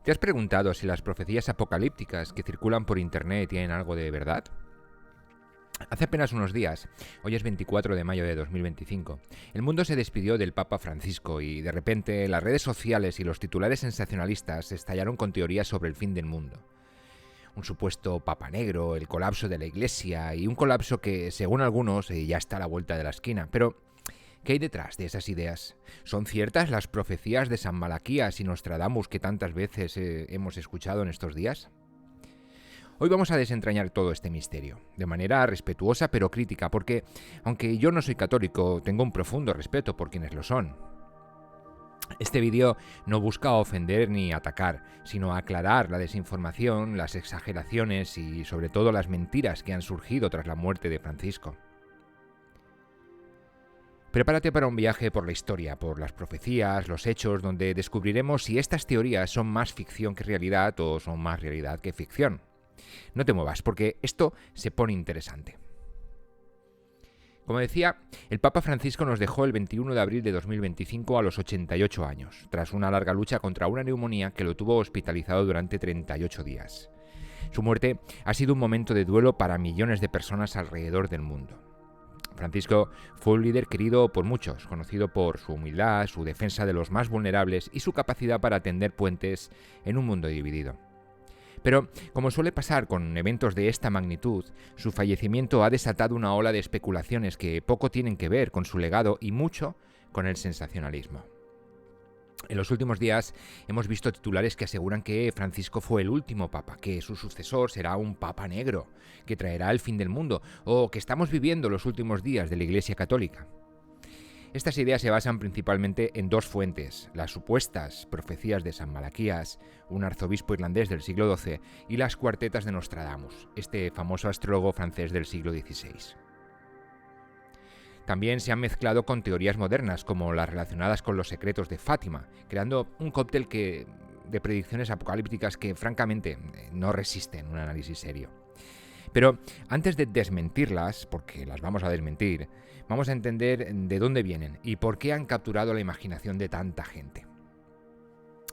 ¿Te has preguntado si las profecías apocalípticas que circulan por internet tienen algo de verdad? Hace apenas unos días, hoy es 24 de mayo de 2025, el mundo se despidió del Papa Francisco y de repente las redes sociales y los titulares sensacionalistas estallaron con teorías sobre el fin del mundo. Un supuesto Papa Negro, el colapso de la Iglesia y un colapso que, según algunos, ya está a la vuelta de la esquina. Pero, ¿qué hay detrás de esas ideas? ¿Son ciertas las profecías de San Malaquías y Nostradamus que tantas veces hemos escuchado en estos días? Hoy vamos a desentrañar todo este misterio, de manera respetuosa pero crítica, porque, aunque yo no soy católico, tengo un profundo respeto por quienes lo son. Este vídeo no busca ofender ni atacar, sino aclarar la desinformación, las exageraciones y sobre todo las mentiras que han surgido tras la muerte de Francisco. Prepárate para un viaje por la historia, por las profecías, los hechos, donde descubriremos si estas teorías son más ficción que realidad o son más realidad que ficción. No te muevas, porque esto se pone interesante. Como decía, el Papa Francisco nos dejó el 21 de abril de 2025 a los 88 años, tras una larga lucha contra una neumonía que lo tuvo hospitalizado durante 38 días. Su muerte ha sido un momento de duelo para millones de personas alrededor del mundo. Francisco fue un líder querido por muchos, conocido por su humildad, su defensa de los más vulnerables y su capacidad para tender puentes en un mundo dividido. Pero, como suele pasar con eventos de esta magnitud, su fallecimiento ha desatado una ola de especulaciones que poco tienen que ver con su legado y mucho con el sensacionalismo. En los últimos días hemos visto titulares que aseguran que Francisco fue el último papa, que su sucesor será un papa negro, que traerá el fin del mundo, o que estamos viviendo los últimos días de la Iglesia Católica. Estas ideas se basan principalmente en dos fuentes, las supuestas profecías de San Malaquías, un arzobispo irlandés del siglo XII, y las cuartetas de Nostradamus, este famoso astrólogo francés del siglo XVI. También se han mezclado con teorías modernas, como las relacionadas con los secretos de Fátima, creando un cóctel de predicciones apocalípticas que, francamente, no resisten un análisis serio. Pero antes de desmentirlas, porque las vamos a desmentir, vamos a entender de dónde vienen y por qué han capturado la imaginación de tanta gente.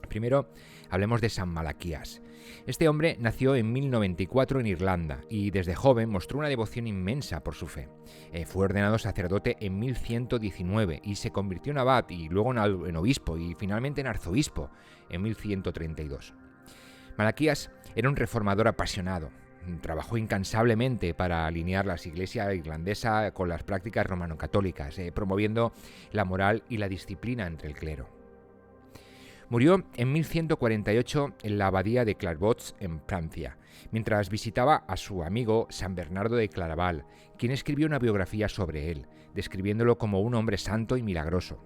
Primero, hablemos de San Malaquías. Este hombre nació en 1094 en Irlanda y desde joven mostró una devoción inmensa por su fe. Fue ordenado sacerdote en 1119 y se convirtió en abad y luego en obispo y finalmente en arzobispo en 1132. Malaquías era un reformador apasionado. Trabajó incansablemente para alinear la iglesia irlandesa con las prácticas romano-católicas, promoviendo la moral y la disciplina entre el clero. Murió en 1148 en la abadía de Clairvaux, en Francia, mientras visitaba a su amigo San Bernardo de Claraval, quien escribió una biografía sobre él, describiéndolo como un hombre santo y milagroso.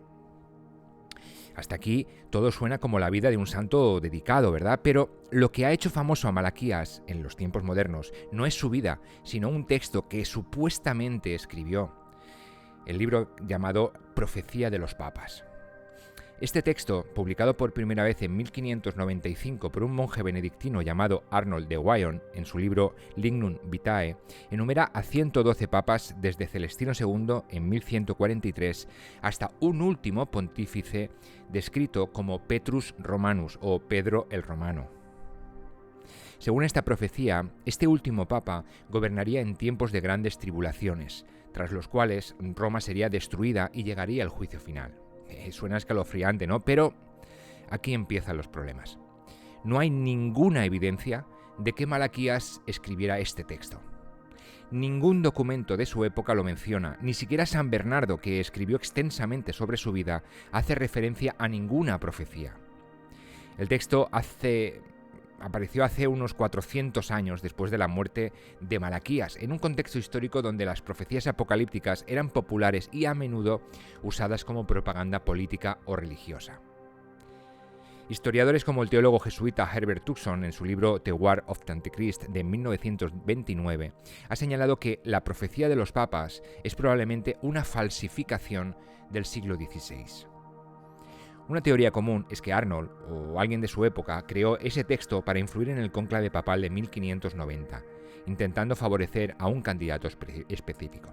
Hasta aquí todo suena como la vida de un santo dedicado, ¿verdad? Pero lo que ha hecho famoso a Malaquías en los tiempos modernos no es su vida, sino un texto que supuestamente escribió, el libro llamado Profecía de los Papas. Este texto, publicado por primera vez en 1595 por un monje benedictino llamado Arnold de Wyon en su libro Lignum Vitae, enumera a 112 papas desde Celestino II en 1143 hasta un último pontífice descrito como Petrus Romanus o Pedro el Romano. Según esta profecía, este último papa gobernaría en tiempos de grandes tribulaciones, tras los cuales Roma sería destruida y llegaría el juicio final. Suena escalofriante, ¿no? Pero aquí empiezan los problemas. No hay ninguna evidencia de que Malaquías escribiera este texto. Ningún documento de su época lo menciona, ni siquiera San Bernardo, que escribió extensamente sobre su vida, hace referencia a ninguna profecía. El texto apareció hace unos 400 años después de la muerte de Malaquías, en un contexto histórico donde las profecías apocalípticas eran populares y a menudo usadas como propaganda política o religiosa. Historiadores como el teólogo jesuita Herbert Tucson, en su libro The War of the Antichrist de 1929, ha señalado que la profecía de los papas es probablemente una falsificación del siglo XVI. Una teoría común es que Arnold, o alguien de su época, creó ese texto para influir en el cónclave papal de 1590, intentando favorecer a un candidato específico.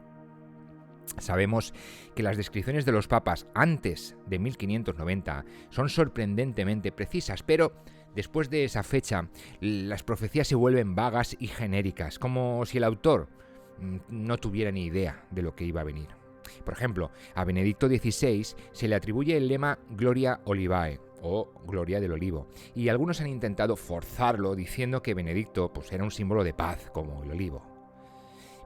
Sabemos que las descripciones de los papas antes de 1590 son sorprendentemente precisas, pero Después de esa fecha, las profecías se vuelven vagas y genéricas, como si el autor no tuviera ni idea de lo que iba a venir. Por ejemplo, a Benedicto XVI se le atribuye el lema Gloria Olivae, o Gloria del Olivo, y algunos han intentado forzarlo diciendo que Benedicto era un símbolo de paz, como el olivo.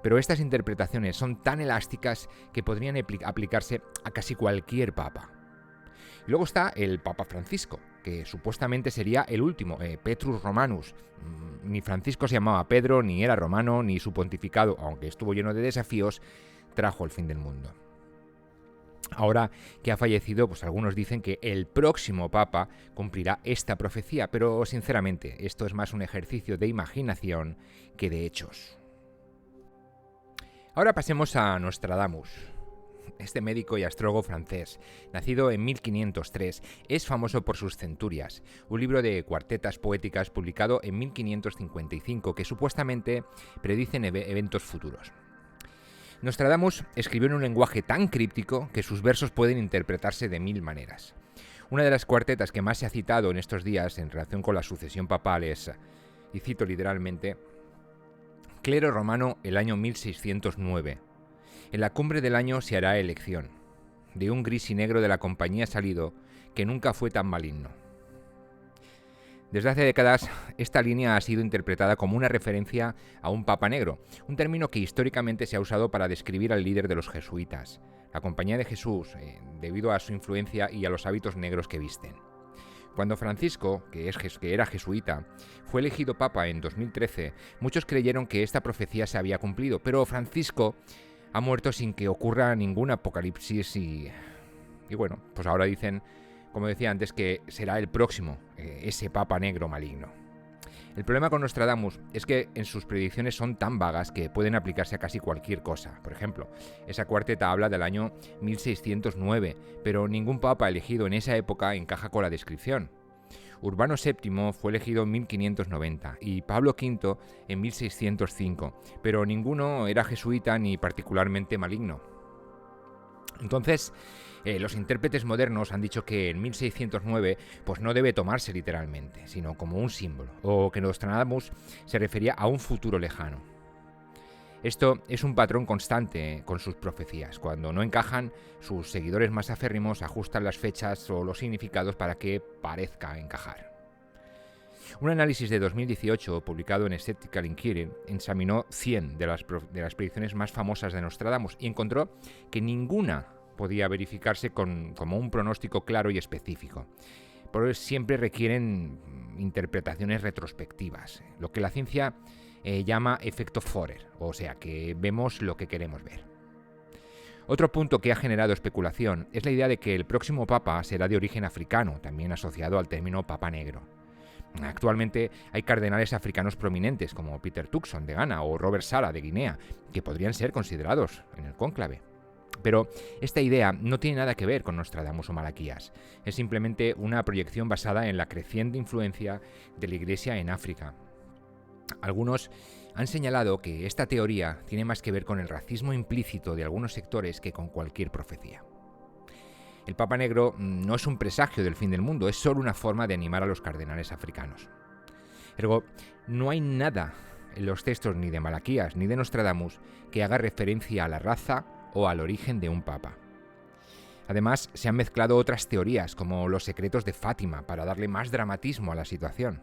Pero estas interpretaciones son tan elásticas que podrían aplicarse a casi cualquier papa. Y luego está el Papa Francisco, que supuestamente sería el último, Petrus Romanus. Ni Francisco se llamaba Pedro, ni era romano, ni su pontificado, aunque estuvo lleno de desafíos, trajo el fin del mundo. Ahora que ha fallecido, algunos dicen que el próximo papa cumplirá esta profecía, pero sinceramente esto es más un ejercicio de imaginación que de hechos. Ahora pasemos a Nostradamus. Este médico y astrólogo francés, nacido en 1503, es famoso por sus Centurias, un libro de cuartetas poéticas publicado en 1555 que supuestamente predicen eventos futuros. Nostradamus escribió en un lenguaje tan críptico que sus versos pueden interpretarse de 1000 maneras. Una de las cuartetas que más se ha citado en estos días en relación con la sucesión papal es, y cito literalmente, Clero romano el año 1609. En la cumbre del año se hará elección. De un gris y negro de la compañía salido, que nunca fue tan maligno. Desde hace décadas, esta línea ha sido interpretada como una referencia a un papa negro, un término que históricamente se ha usado para describir al líder de los jesuitas, la Compañía de Jesús, debido a su influencia y a los hábitos negros que visten. Cuando Francisco, que era jesuita, fue elegido papa en 2013, muchos creyeron que esta profecía se había cumplido, pero Francisco ha muerto sin que ocurra ningún apocalipsis y bueno, ahora dicen, como decía antes, que será el próximo, ese papa negro maligno. El problema con Nostradamus es que en sus predicciones son tan vagas que pueden aplicarse a casi cualquier cosa. Por ejemplo, esa cuarteta habla del año 1609, pero ningún papa elegido en esa época encaja con la descripción. Urbano VII fue elegido en 1590 y Pablo V en 1605, pero ninguno era jesuita ni particularmente maligno. Entonces, los intérpretes modernos han dicho que en 1609 no debe tomarse literalmente, sino como un símbolo, o que Nostradamus se refería a un futuro lejano. Esto es un patrón constante con sus profecías. Cuando no encajan, sus seguidores más aférrimos ajustan las fechas o los significados para que parezca encajar. Un análisis de 2018, publicado en Skeptical Inquiry, examinó 100 de las predicciones más famosas de Nostradamus y encontró que ninguna podía verificarse como un pronóstico claro y específico. Por eso siempre requieren interpretaciones retrospectivas, lo que la ciencia llama efecto Forer, o sea, que vemos lo que queremos ver. Otro punto que ha generado especulación es la idea de que el próximo papa será de origen africano, también asociado al término papa negro. Actualmente hay cardenales africanos prominentes como Peter Turkson de Ghana o Robert Sala de Guinea, que podrían ser considerados en el cónclave. Pero esta idea no tiene nada que ver con Nostradamus o Malaquías. Es simplemente una proyección basada en la creciente influencia de la Iglesia en África. Algunos han señalado que esta teoría tiene más que ver con el racismo implícito de algunos sectores que con cualquier profecía. El Papa Negro no es un presagio del fin del mundo, es solo una forma de animar a los cardenales africanos. Ergo, no hay nada en los textos ni de Malaquías ni de Nostradamus que haga referencia a la raza o al origen de un papa. Además, se han mezclado otras teorías, como los secretos de Fátima, para darle más dramatismo a la situación.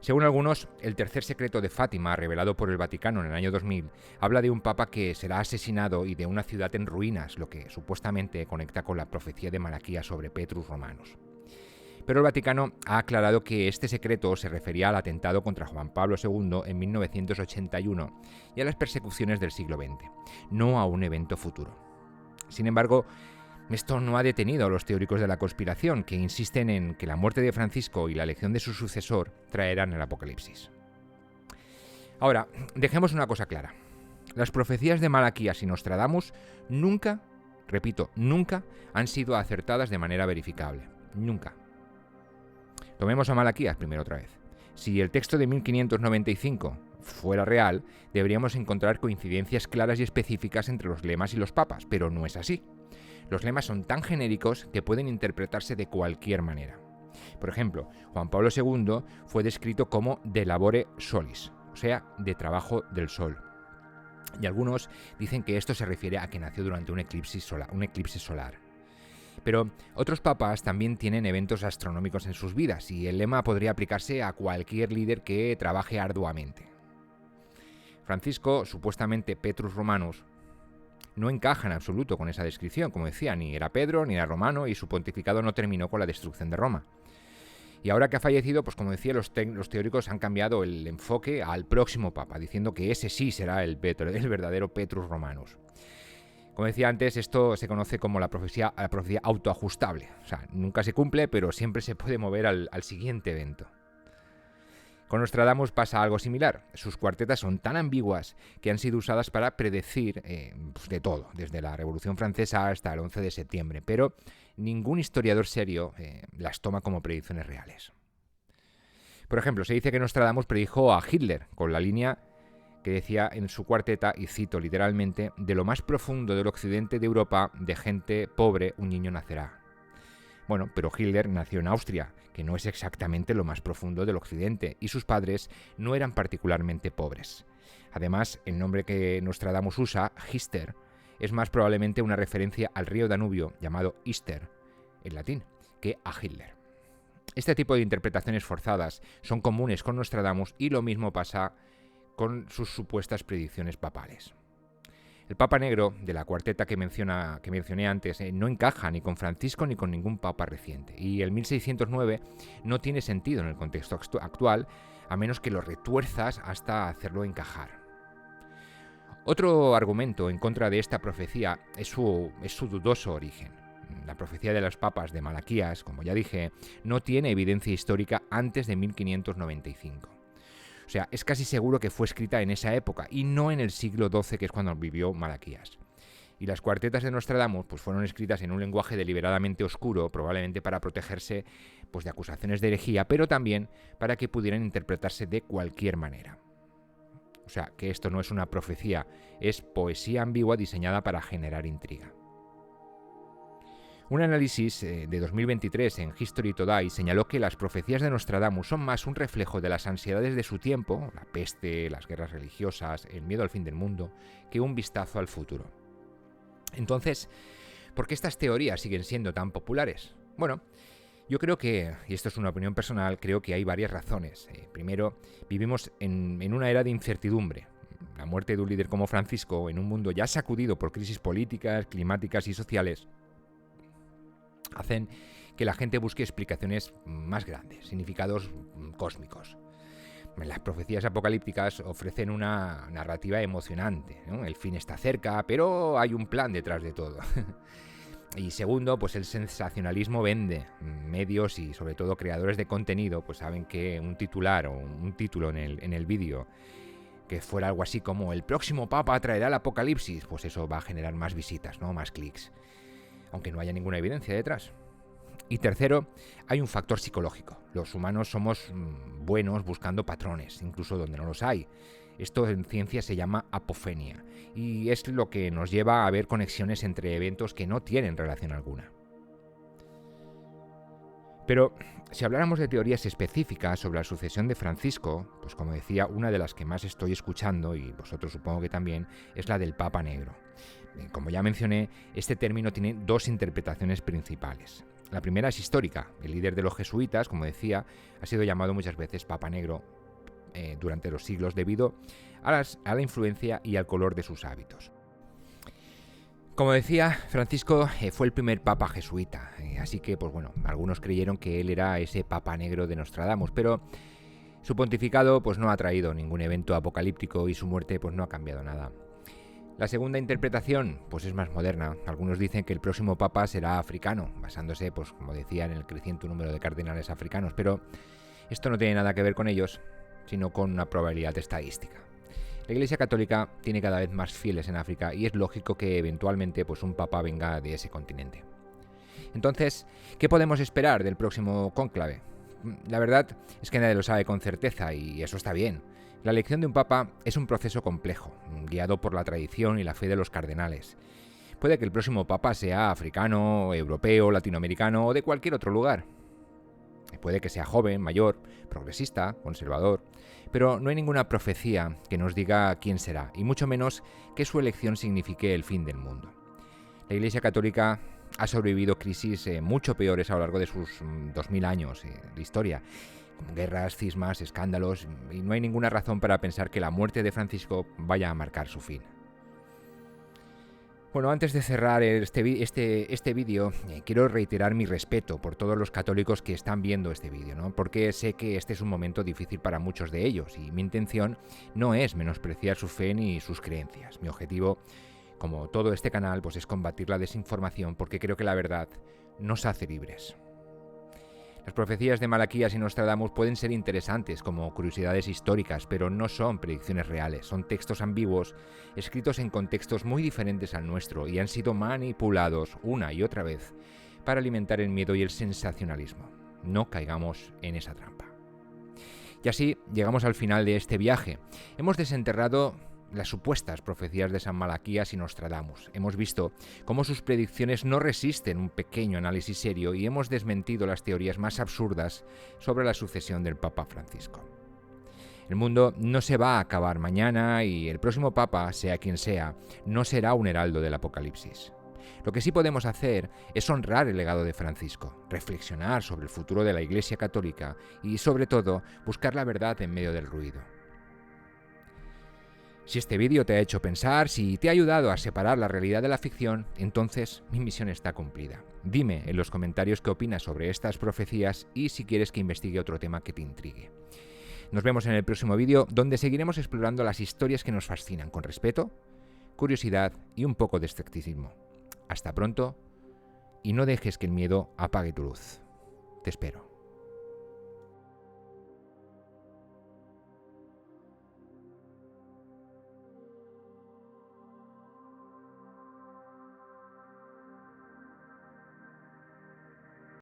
Según algunos, el tercer secreto de Fátima, revelado por el Vaticano en el año 2000, habla de un papa que será asesinado y de una ciudad en ruinas, lo que supuestamente conecta con la profecía de Malaquías sobre Petrus Romanus. Pero el Vaticano ha aclarado que este secreto se refería al atentado contra Juan Pablo II en 1981 y a las persecuciones del siglo XX, no a un evento futuro. Sin embargo, esto no ha detenido a los teóricos de la conspiración, que insisten en que la muerte de Francisco y la elección de su sucesor traerán el apocalipsis. Ahora, dejemos una cosa clara. Las profecías de Malaquías y Nostradamus nunca, repito, nunca han sido acertadas de manera verificable. Nunca. Tomemos a Malaquías primero otra vez. Si el texto de 1595 fuera real, deberíamos encontrar coincidencias claras y específicas entre los lemas y los papas, pero no es así. Los lemas son tan genéricos que pueden interpretarse de cualquier manera. Por ejemplo, Juan Pablo II fue descrito como de labore solis, o sea, de trabajo del sol. Y algunos dicen que esto se refiere a que nació durante un eclipse solar. Pero otros papas también tienen eventos astronómicos en sus vidas y el lema podría aplicarse a cualquier líder que trabaje arduamente. Francisco, supuestamente Petrus Romanus, no encaja en absoluto con esa descripción, como decía, ni era Pedro ni era romano y su pontificado no terminó con la destrucción de Roma. Y ahora que ha fallecido, pues como decía, los teóricos han cambiado el enfoque al próximo papa, diciendo que ese sí será el verdadero Petrus Romanus. Como decía antes, esto se conoce como la profecía autoajustable. O sea, nunca se cumple, pero siempre se puede mover al siguiente evento. Con Nostradamus pasa algo similar. Sus cuartetas son tan ambiguas que han sido usadas para predecir de todo, desde la Revolución Francesa hasta el 11 de septiembre, pero ningún historiador serio las toma como predicciones reales. Por ejemplo, se dice que Nostradamus predijo a Hitler con la línea que decía en su cuarteta, y cito literalmente, de lo más profundo del occidente de Europa, de gente pobre, un niño nacerá. Bueno, pero Hitler nació en Austria, que no es exactamente lo más profundo del occidente, y sus padres no eran particularmente pobres. Además, el nombre que Nostradamus usa, Hister, es más probablemente una referencia al río Danubio, llamado Ister, en latín, que a Hitler. Este tipo de interpretaciones forzadas son comunes con Nostradamus y lo mismo pasa con sus supuestas predicciones papales. El Papa Negro de la cuarteta que mencioné antes no encaja ni con Francisco ni con ningún papa reciente, y el 1609 no tiene sentido en el contexto actual, a menos que lo retuerzas hasta hacerlo encajar. Otro argumento en contra de esta profecía es su dudoso origen. La profecía de los papas de Malaquías, como ya dije, no tiene evidencia histórica antes de 1595. O sea, es casi seguro que fue escrita en esa época y no en el siglo XII, que es cuando vivió Malaquías. Y las cuartetas de Nostradamus pues, fueron escritas en un lenguaje deliberadamente oscuro, probablemente para protegerse pues, de acusaciones de herejía, pero también para que pudieran interpretarse de cualquier manera. O sea, que esto no es una profecía, es poesía ambigua diseñada para generar intriga. Un análisis de 2023 en History Today señaló que las profecías de Nostradamus son más un reflejo de las ansiedades de su tiempo, la peste, las guerras religiosas, el miedo al fin del mundo, que un vistazo al futuro. Entonces, ¿por qué estas teorías siguen siendo tan populares? Bueno, yo creo que, y esto es una opinión personal, creo que hay varias razones. Primero, vivimos en una era de incertidumbre. La muerte de un líder como Francisco, en un mundo ya sacudido por crisis políticas, climáticas y sociales, hacen que la gente busque explicaciones más grandes, significados cósmicos. Las profecías apocalípticas ofrecen una narrativa emocionante, ¿no? El fin está cerca, pero hay un plan detrás de todo. Y segundo, pues el sensacionalismo vende. Medios y sobre todo creadores de contenido pues saben que un titular o un título en el vídeo que fuera algo así como el próximo papa traerá el apocalipsis, pues eso va a generar más visitas, ¿no? Más clics, aunque no haya ninguna evidencia detrás. Y tercero, hay un factor psicológico. Los humanos somos buenos buscando patrones, incluso donde no los hay. Esto en ciencia se llama apofenia, y es lo que nos lleva a ver conexiones entre eventos que no tienen relación alguna. Pero si habláramos de teorías específicas sobre la sucesión de Francisco, pues como decía, una de las que más estoy escuchando, y vosotros supongo que también, es la del Papa Negro. Como ya mencioné, este término tiene dos interpretaciones principales. La primera es histórica. El líder de los jesuitas, como decía, ha sido llamado muchas veces Papa Negro durante los siglos debido a la influencia y al color de sus hábitos. Como decía, Francisco fue el primer papa jesuita, así que, pues bueno, algunos creyeron que él era ese Papa Negro de Nostradamus, pero su pontificado pues no ha traído ningún evento apocalíptico y su muerte pues no ha cambiado nada. La segunda interpretación pues es más moderna. Algunos dicen que el próximo papa será africano, basándose, pues como decía, en el creciente número de cardenales africanos, pero esto no tiene nada que ver con ellos, sino con una probabilidad estadística. La Iglesia Católica tiene cada vez más fieles en África y es lógico que eventualmente pues, un papa venga de ese continente. Entonces, ¿qué podemos esperar del próximo cónclave? La verdad es que nadie lo sabe con certeza y eso está bien. La elección de un papa es un proceso complejo, guiado por la tradición y la fe de los cardenales. Puede que el próximo papa sea africano, europeo, latinoamericano o de cualquier otro lugar. Puede que sea joven, mayor, progresista, conservador, pero no hay ninguna profecía que nos diga quién será, y mucho menos que su elección signifique el fin del mundo. La Iglesia Católica ha sobrevivido crisis mucho peores a lo largo de sus 2000 años de historia, como guerras, cismas, escándalos, y no hay ninguna razón para pensar que la muerte de Francisco vaya a marcar su fin. Bueno, antes de cerrar este vídeo, quiero reiterar mi respeto por todos los católicos que están viendo este vídeo, ¿no? Porque sé que este es un momento difícil para muchos de ellos y mi intención no es menospreciar su fe ni sus creencias. Mi objetivo, como todo este canal, pues es combatir la desinformación porque creo que la verdad nos hace libres. Las profecías de Malaquías y Nostradamus pueden ser interesantes como curiosidades históricas, pero no son predicciones reales, son textos ambiguos, escritos en contextos muy diferentes al nuestro y han sido manipulados una y otra vez para alimentar el miedo y el sensacionalismo. No caigamos en esa trampa. Y así llegamos al final de este viaje. Hemos desenterrado las supuestas profecías de San Malaquías y Nostradamus. Hemos visto cómo sus predicciones no resisten un pequeño análisis serio y hemos desmentido las teorías más absurdas sobre la sucesión del Papa Francisco. El mundo no se va a acabar mañana y el próximo Papa, sea quien sea, no será un heraldo del Apocalipsis. Lo que sí podemos hacer es honrar el legado de Francisco, reflexionar sobre el futuro de la Iglesia Católica y, sobre todo, buscar la verdad en medio del ruido. Si este vídeo te ha hecho pensar, si te ha ayudado a separar la realidad de la ficción, entonces mi misión está cumplida. Dime en los comentarios qué opinas sobre estas profecías y si quieres que investigue otro tema que te intrigue. Nos vemos en el próximo vídeo, donde seguiremos explorando las historias que nos fascinan con respeto, curiosidad y un poco de escepticismo. Hasta pronto y no dejes que el miedo apague tu luz. Te espero.